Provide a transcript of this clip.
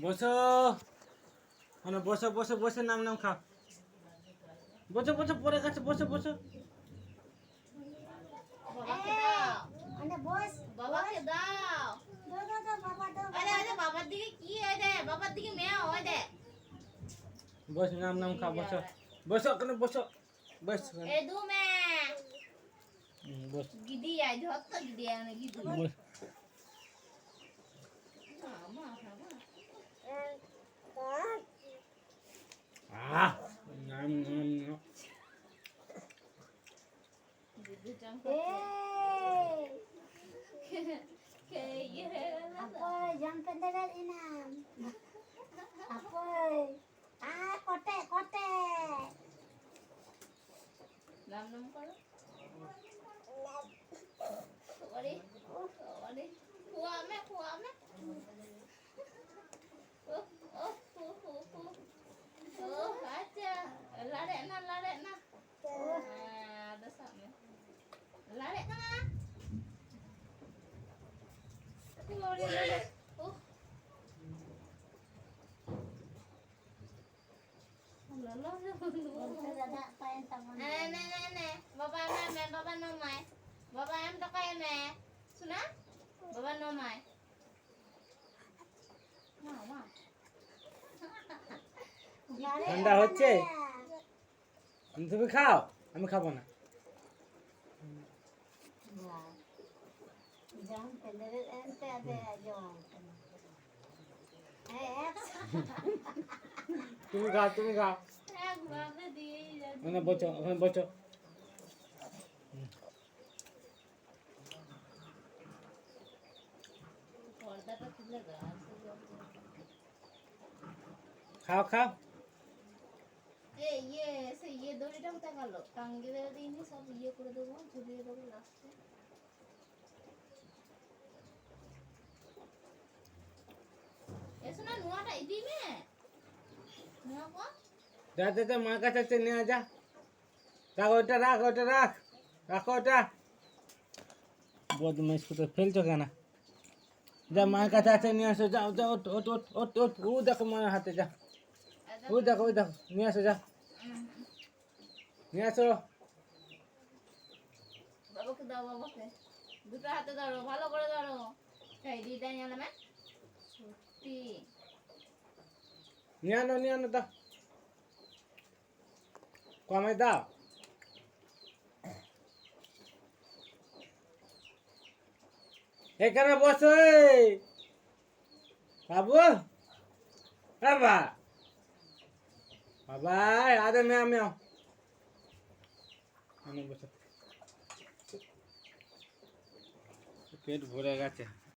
বসো মানে বসো বসো বসে নাম নাম খাও বসো বসো পরে গেছে বসো বসো বাবাকে দাও মানে বস বাবাকে দাও দাও বাবা দাও আরে আরে বাবার দিকে কি হয় দে বাবার দিকে মেয়ে হয় দে বস নাম নাম খাও বসো বসো ওখানে বসো বস এ দু মে বস গিদি আই ধর তো গিদি আই না গিদি বস মা মা আহ নাম নাম নাম গিদি চাম কে ইয়ে apa jam penderat inam apa kotek kotek নাম নাম করো ওরে ওরে খুয়া মে ও আচ্ছা lare na ada sama lare na lare ada apa yang taman Nenek, Baba nomai. Baba em to kaya me. Suna? Baba nomai. Mama. ঠান্ডা হচ্ছে তুমি খাও আমি খাবো না jam penderat ente ada jam তুমি খাও একভাবে দিয়েই যাচ্ছে। ওখানে বসো ওখানে বসো পর্দাটা তুলে দাও। খাও খাও ইয়ে দড়িটা কোথায় গেল? টাঙ্গে দেওয়া দিইনি, সব ইয়ে করে দেবো, ঝুলিয়ে দেবো লাস্টে। এসো না, নোয়াটা দিবে নোয়া কো যা মার কাছে নিয়ে যা রাখ ওটা রাখো ওটা বদমাইশ করে ফেলছো কেন যা মায়ের কাছে আছে নিয়ে আসো যাও যাও ওট ও দেখো মায়ের হাতে যা ওই দেখো নিয়ে আসো যা নিয়ে আসো বাবাকে দাও বাবাকে দুটো হাতে ধরো ভালো করে ধরো এই দিদা নিয়ে আলাম সত্যি নিয়ে আনো দাও কমে দাও এখানে বসো বাবু বাবা আরে মেও বসো পেট ভরে গেছে